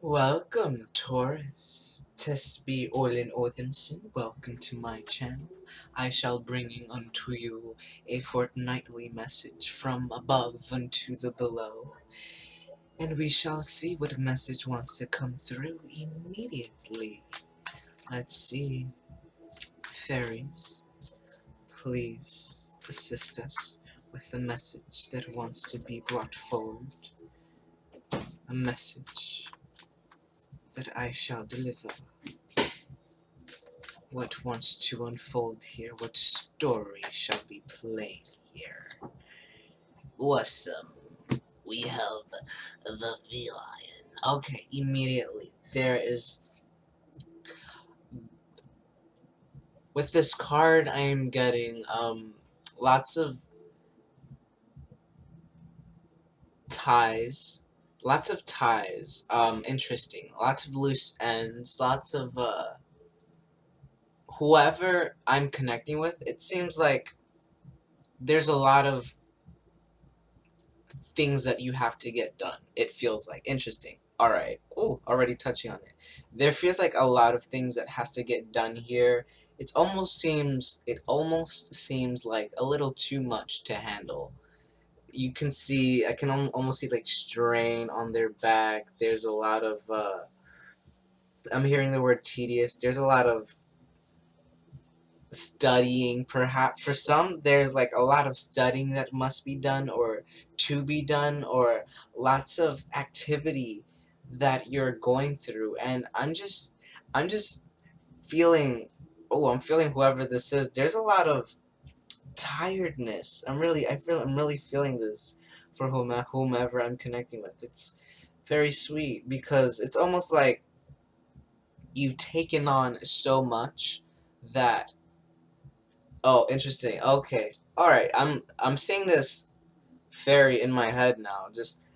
Welcome, Taurus. This be Olin Odinson. Welcome to my channel. I shall bringing unto you a fortnightly message from above unto the below, and we shall see what message wants to come through immediately. Let's see. Fairies, please assist us with the message that wants to be brought forward. A message that I shall deliver. What wants to unfold here? What story shall be playing here? Awesome. We have the feline. Okay, immediately. There is... With this card, I am getting, lots of ties. Lots of ties. Interesting. Lots of loose ends. Lots of, whoever I'm connecting with, it seems like there's a lot of things that you have to get done. It feels like interesting. All right. Oh, already touching on it. There feels like a lot of things that has to get done here. It almost seems like a little too much to handle. You can see, I can almost see like strain on their back. There's a lot of I'm hearing the word tedious. There's a lot of studying, perhaps. For some, there's like a lot of studying that must be done or to be done, or lots of activity that you're going through. And I'm just feeling, oh, I'm feeling whoever this is, there's a lot of tiredness. I'm really feeling this for whomever I'm connecting with. It's very sweet because it's almost like you've taken on so much that... Oh, interesting. Okay. Alright, I'm seeing this fairy in my head now, just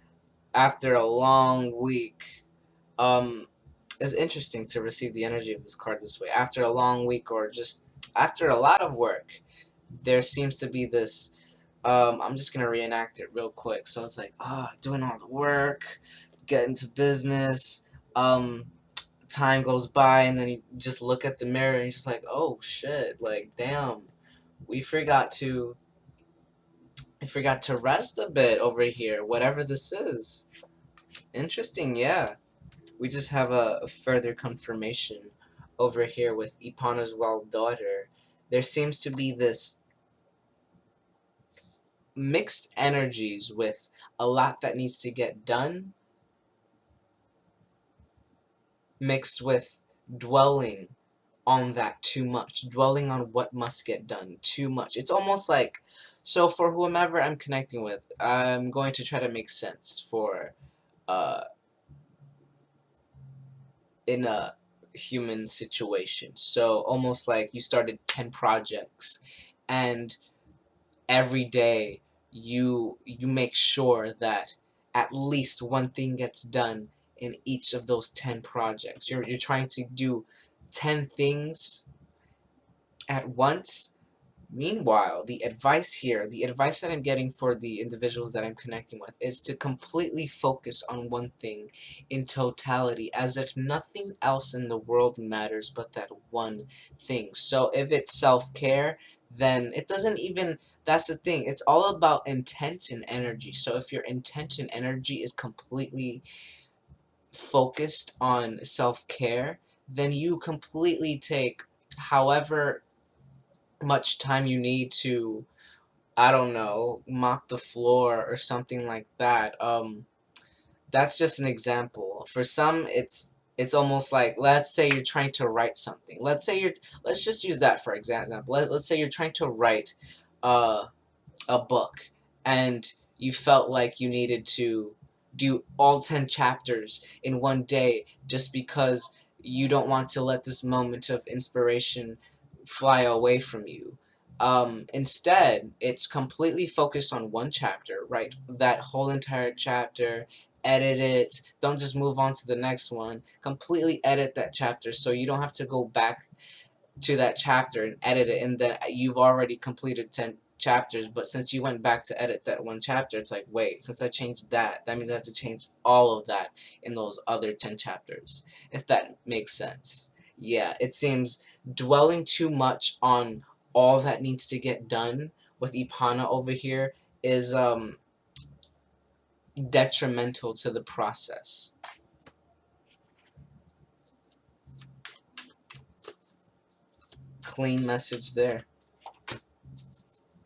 after a long week. It's interesting to receive the energy of this card this way. After a long week, or just after a lot of work, there seems to be this, I'm just gonna reenact it real quick. So it's like, doing all the work, getting to business, time goes by, and then you just look at the mirror and you're just like, oh shit, like, damn. We forgot to rest a bit over here, whatever this is. Interesting, yeah. We just have a further confirmation over here with Ipana's wild daughter. There seems to be this mixed energies with a lot that needs to get done, mixed with dwelling on that too much, dwelling on what must get done too much. It's almost like, so for whomever I'm connecting with, I'm going to try to make sense for uh, in a human situation. So almost like you started 10 projects, and every day you make sure that at least one thing gets done in each of those 10 projects. You're trying to do 10 things at once. Meanwhile, the advice here, the advice that I'm getting for the individuals that I'm connecting with, is to completely focus on one thing in totality, as if nothing else in the world matters but that one thing. So if it's self-care, then it doesn't even, that's the thing, it's all about intent and energy. So if your intent and energy is completely focused on self-care, then you completely take however much time you need to, I don't know, mop the floor or something like that. That's just an example. For some, it's almost like, let's say you're trying to write something. Let's just use that for example. Let's say you're trying to write a book, and you felt like you needed to do all 10 chapters in one day just because you don't want to let this moment of inspiration fly away from you. Instead, it's completely focused on one chapter, right? That whole entire chapter, edit it, don't just move on to the next one. Completely edit that chapter so you don't have to go back to that chapter and edit it, and then you've already completed chapters, but since you went back to edit that one chapter, it's like, wait, since I changed that, that means I have to change all of that in those other 10 chapters, if that makes sense. Yeah, it seems dwelling too much on all that needs to get done with Ipana over here is detrimental to the process. Clean message there.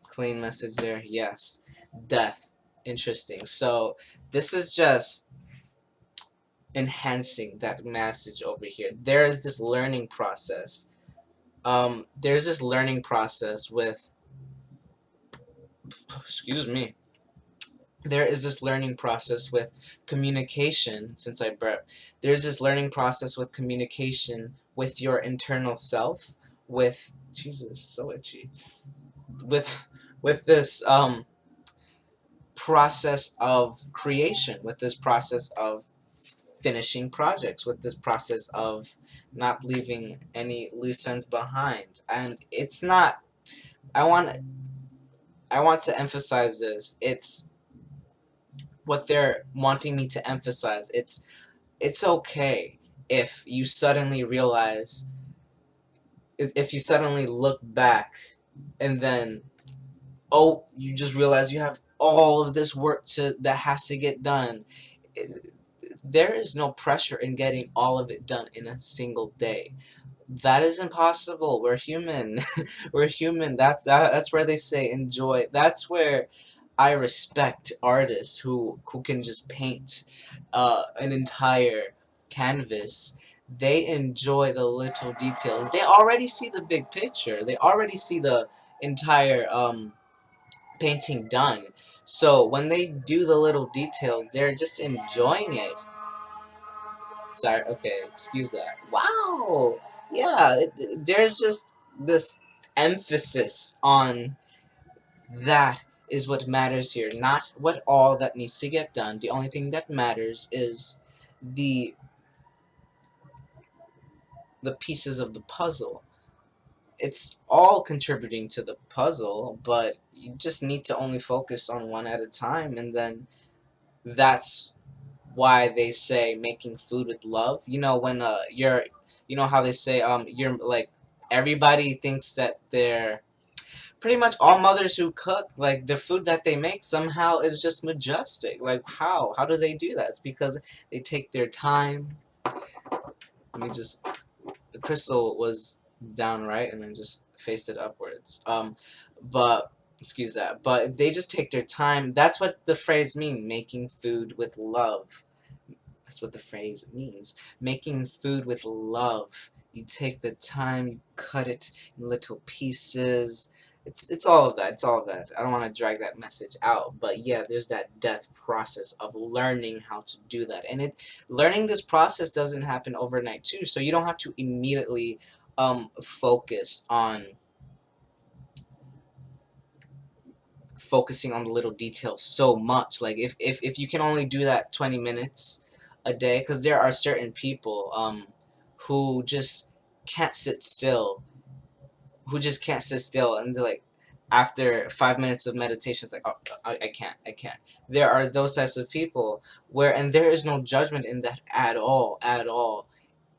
Clean message there, yes. Death. Interesting. So this is just enhancing that message over here. There is this learning process. There's this learning process with, excuse me, there is this learning process with communication, since I burped, there's this learning process with communication with your internal self, with, Jesus, so itchy, with this, process of creation, with this process of finishing projects, with this process of not leaving any loose ends behind. And it's not, I want to emphasize this. It's what they're wanting me to emphasize. It's okay if you suddenly realize, if you suddenly look back and then, oh, you just realize you have all of this work that has to get done. There is no pressure in getting all of it done in a single day. That is impossible. We're human. We're human. That's where they say enjoy. That's where I respect artists who can just paint an entire canvas. They enjoy the little details. They already see the big picture. They already see the entire painting done. So when they do the little details, they're just enjoying it. Sorry, okay, excuse that. Wow! Yeah, there's just this emphasis on that is what matters here, not what all that needs to get done. The only thing that matters is the pieces of the puzzle. It's all contributing to the puzzle, but you just need to only focus on one at a time, and then that's why they say making food with love. You know, when you know how they say you're like, everybody thinks that they're pretty much all mothers who cook, like the food that they make somehow is just majestic. Like how do they do that? It's because they take their time. Let me just, the crystal was down, right, and then just faced it upwards. But excuse that, but they just take their time. That's what the phrase means, making food with love. That's what the phrase means. Making food with love. You take the time, you cut it in little pieces. It's all of that. It's all of that. I don't want to drag that message out, but yeah, there's that death process of learning how to do that. And learning this process doesn't happen overnight too, so you don't have to immediately focus on focusing on the little details so much. Like if you can only do that 20 minutes a day, because there are certain people who just can't sit still, and they're like, after 5 minutes of meditation, it's like, oh, I can't. There are those types of people and there is no judgment in that at all.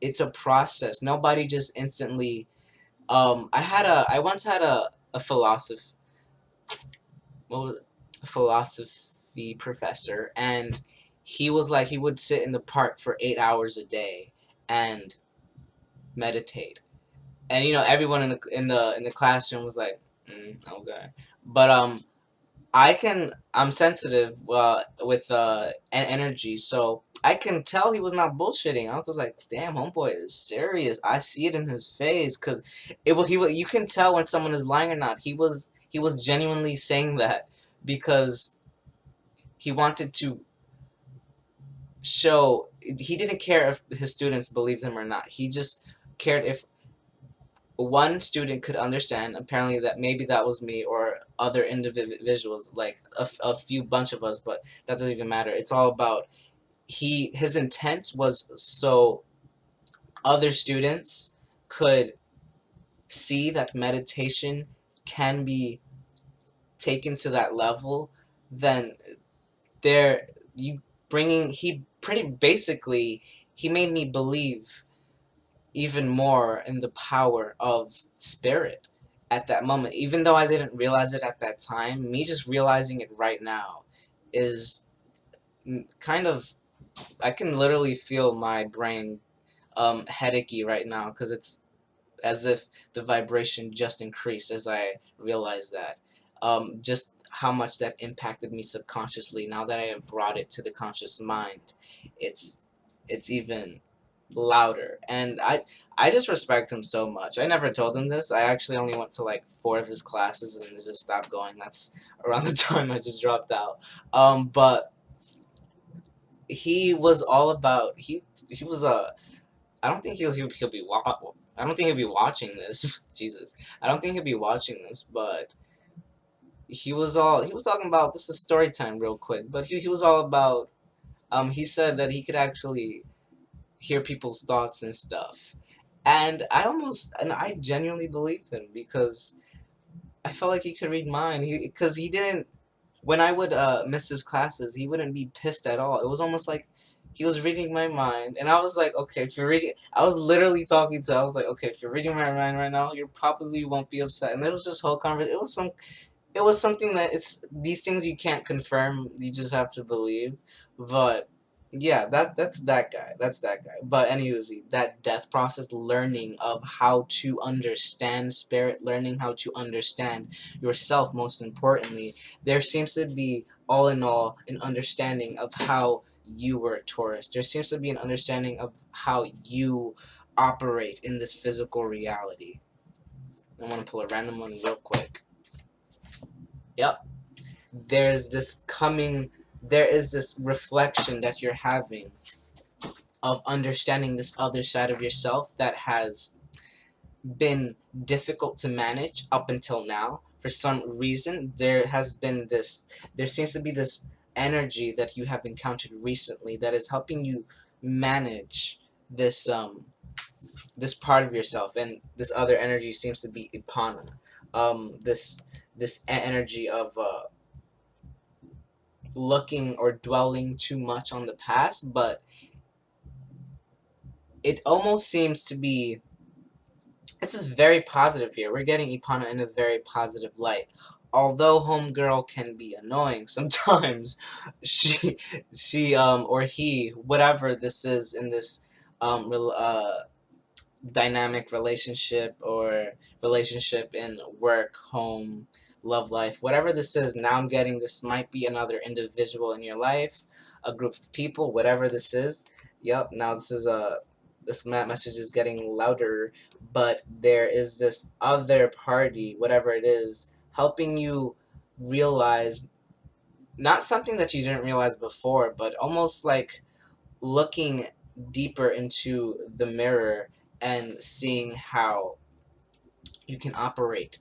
It's a process. Nobody just instantly, I once had a philosophy, what was it? A philosophy professor, and he was like, he would sit in the park for 8 hours a day and meditate. And you know, everyone in the classroom was like, okay. But I'm sensitive with energy, so I can tell he was not bullshitting. I was like, damn, homeboy is serious. I see it in his face, cause you can tell when someone is lying or not. He was genuinely saying that because he wanted to show, he didn't care if his students believed him or not. He just cared if one student could understand, apparently, that maybe that was me or other individuals, like a few bunch of us, but that doesn't even matter. It's all about, his intent was so other students could see that meditation can be taken to that level, then there you bringing he pretty basically he made me believe even more in the power of spirit at that moment. Even though I didn't realize it at that time, me just realizing it right now is kind of, I can literally feel my brain headachy right now because it's as if the vibration just increased as I realized that. Just how much that impacted me subconsciously. Now that I have brought it to the conscious mind, it's it's even louder. And I just respect him so much. I never told him this. I actually only went to like 4 of his classes and just stopped going. That's around the time I just dropped out. But he was all about he was a I don't think he'll be I don't think he'll be watching this. Jesus, I don't think he'll be watching this. But he was talking about, this is story time real quick. But he was all about he said that he could actually hear people's thoughts and stuff. And I genuinely believed him because I felt like he could read mine. Because he didn't, when I would miss his classes, he wouldn't be pissed at all. It was almost like he was reading my mind, and I was like, okay, if you're reading, I was literally talking to, I was like, okay, if you're reading my mind right now, you probably won't be upset. And there was this whole conversation. It was something that, it's these things you can't confirm, you just have to believe. But yeah, that's that guy. That's that guy. But anyways, that death process, learning of how to understand spirit, learning how to understand yourself, most importantly, there seems to be, all in all, an understanding of how you were a Taurus. There seems to be an understanding of how you operate in this physical reality. I want to pull a random one real quick. Yep. There's this coming, there is this reflection that you're having of understanding this other side of yourself that has been difficult to manage up until now. For some reason, there seems to be this energy that you have encountered recently that is helping you manage this this part of yourself. And this other energy seems to be Ipana. This energy of looking or dwelling too much on the past, but it almost seems to be, it's just very positive here. We're getting Ipana in a very positive light. Although homegirl can be annoying sometimes, she or he, whatever this is in this rel dynamic relationship, or relationship in work, home, love life, whatever this is. Now I'm getting, this might be another individual in your life, a group of people, whatever this is. Yep, now this is this message is getting louder, but there is this other party, whatever it is, helping you realize not something that you didn't realize before, but almost like looking deeper into the mirror and seeing how you can operate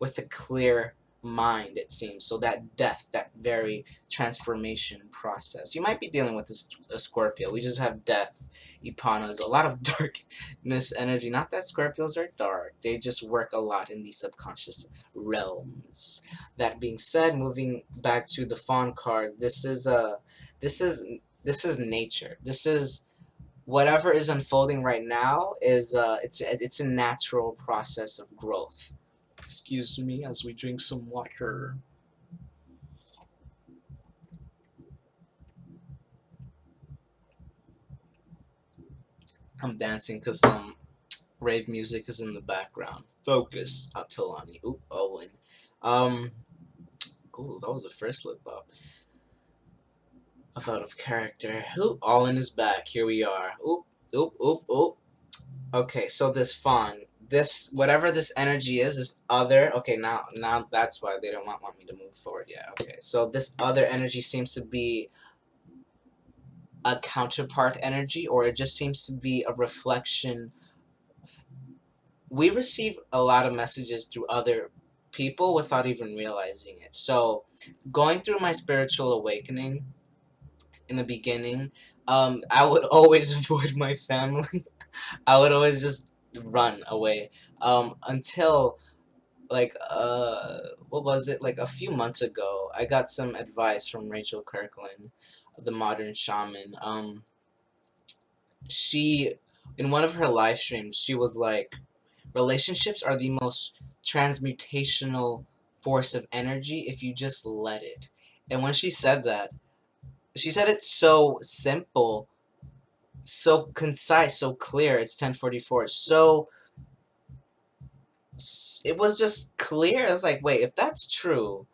with a clear mind, it seems. So that death, that very transformation process. You might be dealing with a Scorpio. We just have death, Ipanas, a lot of darkness energy. Not that Scorpios are dark. They just work a lot in the subconscious realms. That being said, moving back to the Fawn card, this is nature. This is whatever is unfolding right now is it's a natural process of growth. Excuse me as we drink some water. I'm dancing because some rave music is in the background. Focus, Atilany. Oop, Olin. Ooh, that was the first slip up. Out of character. Oop, Olin is back. Here we are. Oop, oop, oop, oop. Okay, so this fawn, this, whatever this energy is, this other, okay, now that's why they don't want me to move forward yet. Okay, so this other energy seems to be a counterpart energy, or it just seems to be a reflection. We receive a lot of messages through other people without even realizing it. So, going through my spiritual awakening in the beginning, I would always avoid my family. I would always just run away until like what was it, like a few months ago, I got some advice from Rachel Kirkland, the modern shaman. She, in one of her live streams, she was like, relationships are the most transmutational force of energy if you just let it. And when she said that, she said it so simple, so concise, so clear. It's 10:44. So it was just clear. I was like, wait, if that's true.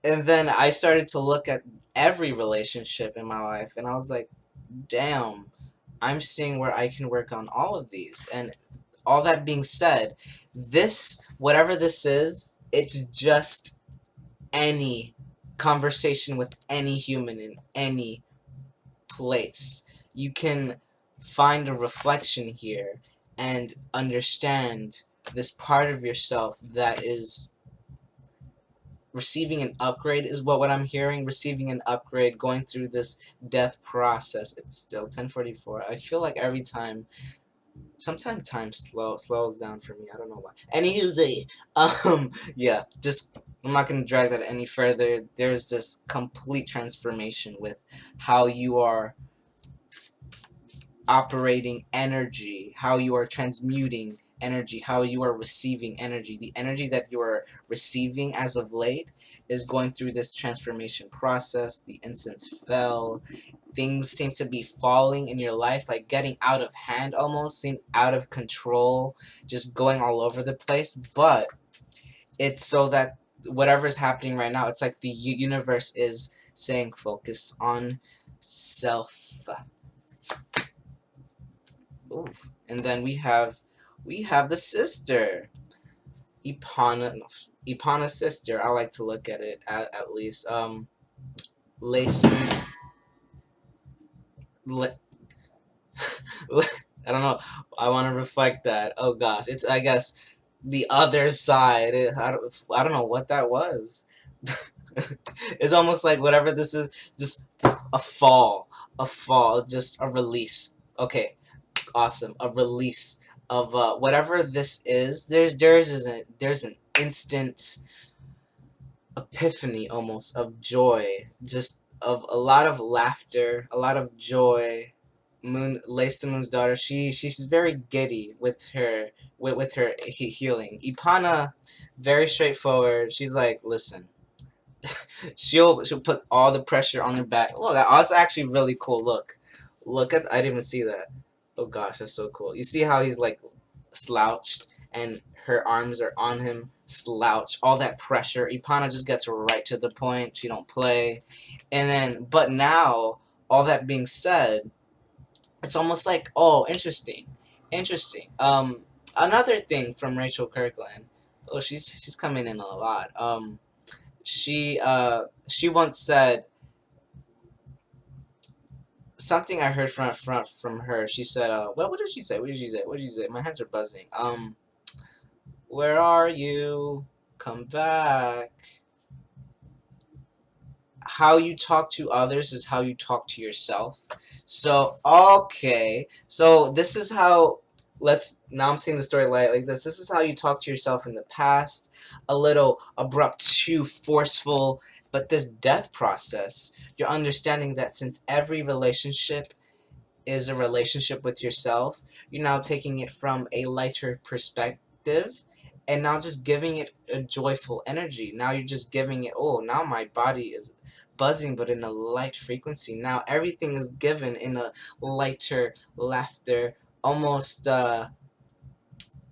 And then I started to look at every relationship in my life, and I was like, damn, I'm seeing where I can work on all of these. And all that being said, this, whatever this is, it's just any conversation with any human in any place. You can find a reflection here and understand this part of yourself that is receiving an upgrade, is what I'm hearing. Receiving an upgrade, going through this death process. It's still 10:44. I feel like every time, sometimes time slows down for me. I don't know why. Anywho, yeah, just, I'm not gonna drag that any further. There's this complete transformation with how you are operating energy, how you are transmuting energy, how you are receiving energy. The energy that you are receiving as of late is going through this transformation process. The incense fell. Things seem to be falling in your life, like getting out of hand almost, seem out of control, just going all over the place. But it's so that whatever's happening right now, it's like the universe is saying focus on self. Ooh. And then we have the sister, Ipana's sister. I like to look at it at least. Lace. I don't know. I want to reflect that. Oh gosh, it's, I guess, the other side. I don't know what that was. It's almost like whatever this is, just a fall, just a release. Okay, awesome, a release of whatever this is. There's an instant epiphany almost of joy, just of a lot of laughter, a lot of joy. Lace the Moon's daughter, she's very giddy with her healing. Ipana, very straightforward. She's like, listen, she'll put all the pressure on her back. Look, that's actually really cool. Look at, I didn't even see that. Oh gosh, that's so cool. You see how he's like slouched and her arms are on him, slouched. All that pressure. Ipana just gets right to the point. She don't play. And then, but now, all that being said, it's almost like, oh, interesting. Another thing from Rachel Kirkland. Oh, she's coming in a lot. She once said something I heard from her. She said, what did she say? What did she say? What did she say? My hands are buzzing. Where are you? Come back. How you talk to others is how you talk to yourself. So, okay. So, this is how, now I'm seeing the story like this. This is how you talk to yourself in the past. A little abrupt, too forceful. But this death process, you're understanding that since every relationship is a relationship with yourself, you're now taking it from a lighter perspective and now just giving it a joyful energy. Now you're just giving it, oh, now my body is buzzing but in a light frequency. Now everything is given in a lighter laughter, almost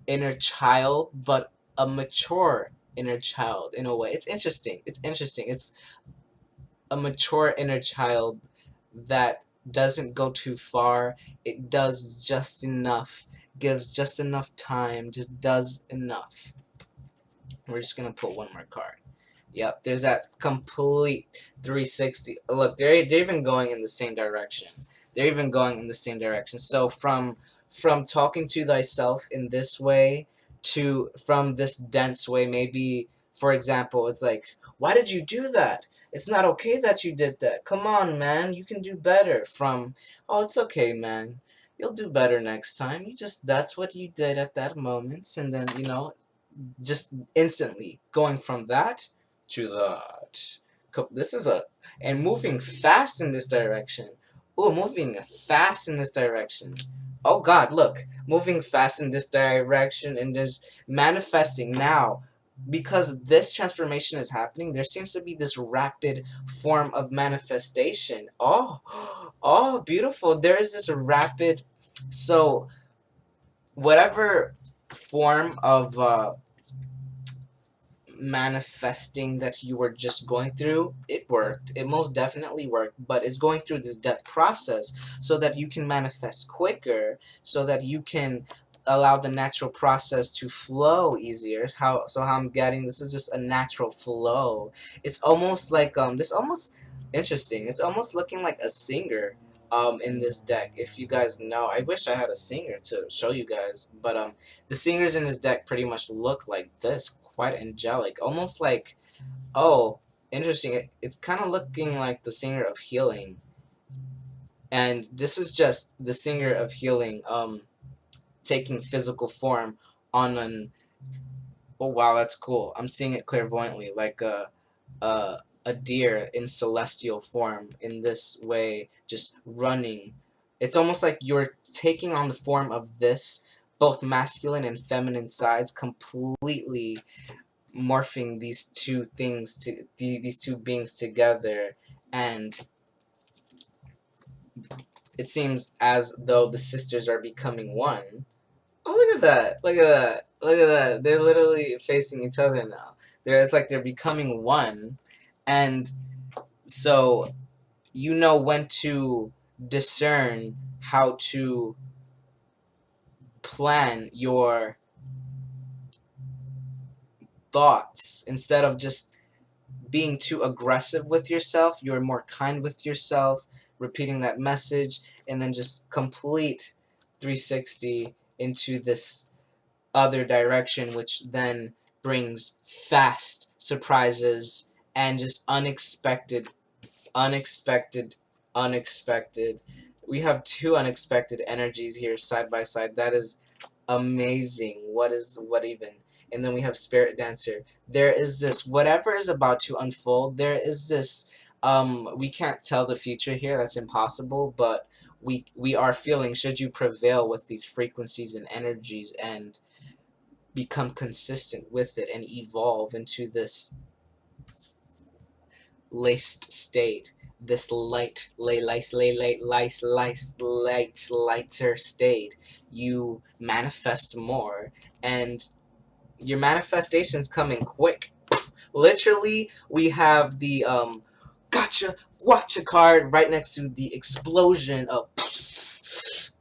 inner child, but a mature inner child in a way. It's interesting. It's a mature inner child that doesn't go too far. It does just enough, gives just enough time, just does enough. We're just gonna put one more card. Yep, there's that complete 360. Look, they're even going in the same direction. They're even going in the same direction. So from talking to thyself in this way to from this dense way, maybe, for example, it's like, why did you do that? It's not okay that you did that. Come on, man, you can do better. From, oh, it's okay, man. You'll do better next time. You just, that's what you did at that moment, and then, just instantly going from that to that. This is a and moving fast in this direction. Oh, moving fast in this direction. Oh God, look, moving fast in this direction and just manifesting now. Because this transformation is happening, there seems to be this rapid form of manifestation. Oh, oh, beautiful. There is this rapid, so whatever form of manifesting that you were just going through, it worked. It most definitely worked, but it's going through this death process so that you can manifest quicker, so that you can allow the natural process to flow easier. How I'm getting this is just a natural flow. It's almost like this almost interesting. It's almost looking like a singer in this deck. If you guys know, I wish I had a singer to show you guys, but the singers in this deck pretty much look like this, quite angelic, almost like, oh, interesting. It's kind of looking like the singer of healing, and this is just the singer of healing, taking physical form on an. Oh wow, that's cool. I'm seeing it clairvoyantly, like a deer in celestial form in this way, just running. It's almost like you're taking on the form of this, both masculine and feminine sides, completely morphing these two things to these two beings together, and it seems as though the sisters are becoming one. Oh, look at that! Look at that! Look at that! They're literally facing each other now. It's like they're becoming one, and so you know when to discern how to plan your thoughts instead of just being too aggressive with yourself. You're more kind with yourself, repeating that message, and then just complete 360 into this other direction, which then brings fast surprises and just unexpected, unexpected. We have two unexpected energies here side by side. That is amazing. What even? And then we have Spirit Dancer. There is this, whatever is about to unfold, there is this, we can't tell the future here, that's impossible, but we are feeling, should you prevail with these frequencies and energies and become consistent with it and evolve into this laced state, this lighter state, you manifest more, and your manifestation's coming quick. Literally, we have the gotcha card right next to the explosion of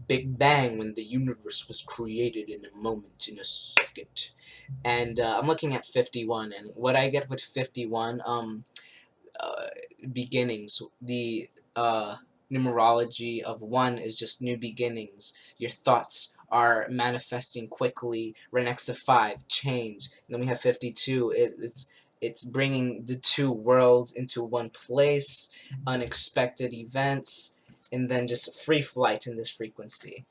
Big Bang, when the universe was created in a moment, in a second. And I'm looking at 51, and what I get with 51, uh, beginnings. The numerology of 1 is just new beginnings. Your thoughts are manifesting quickly. Right next to 5, change. And then we have 52. It's bringing the two worlds into one place, unexpected events, and then just free flight in this frequency.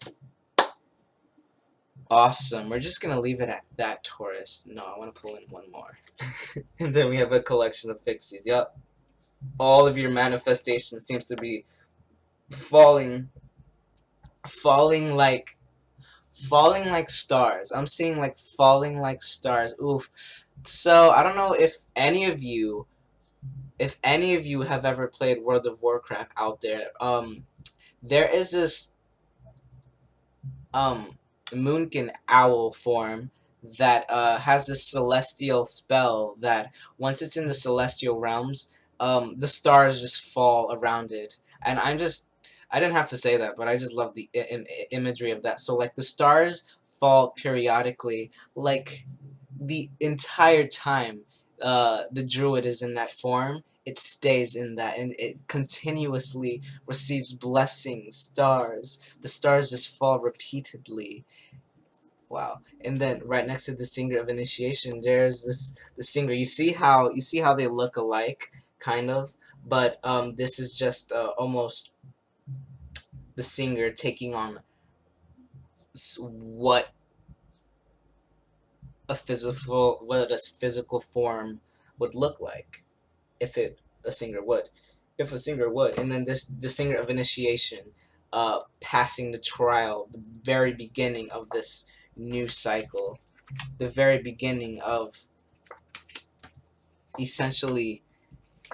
Awesome. We're just going to leave it at that, Taurus. No, I want to pull in one more. And then we have a collection of pixies. Yup. All of your manifestation seems to be falling like stars. I'm seeing like falling like stars. Oof. So I don't know if any of you have ever played World of Warcraft out there. There is this Moonkin owl form that has this celestial spell that once it's in the celestial realms, the stars just fall around it. And I didn't have to say that, but I just love the imagery of that. So like the stars fall periodically, like the entire time the druid is in that form, it stays in that, and it continuously receives blessings, stars. The stars just fall repeatedly. Wow. And then right next to the singer of initiation, there's the singer. You see how they look alike, kind of, but this is just almost the singer taking on what what a physical form would look like if a singer would. If a singer would. And then the singer of initiation, passing the trial, the very beginning of this new cycle, the very beginning of essentially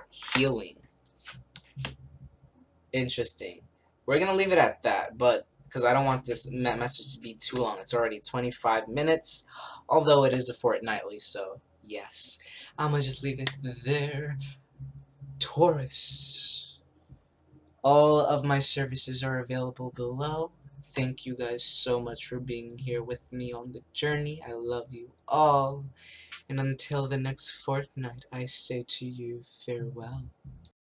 healing. Interesting. We're gonna leave it at that, but because I don't want this message to be too long. It's already 25 minutes, although it is a fortnightly, so yes. I'm gonna just leave it there. Taurus. All of my services are available below. Thank you guys so much for being here with me on the journey. I love you all. And until the next fortnight, I say to you farewell.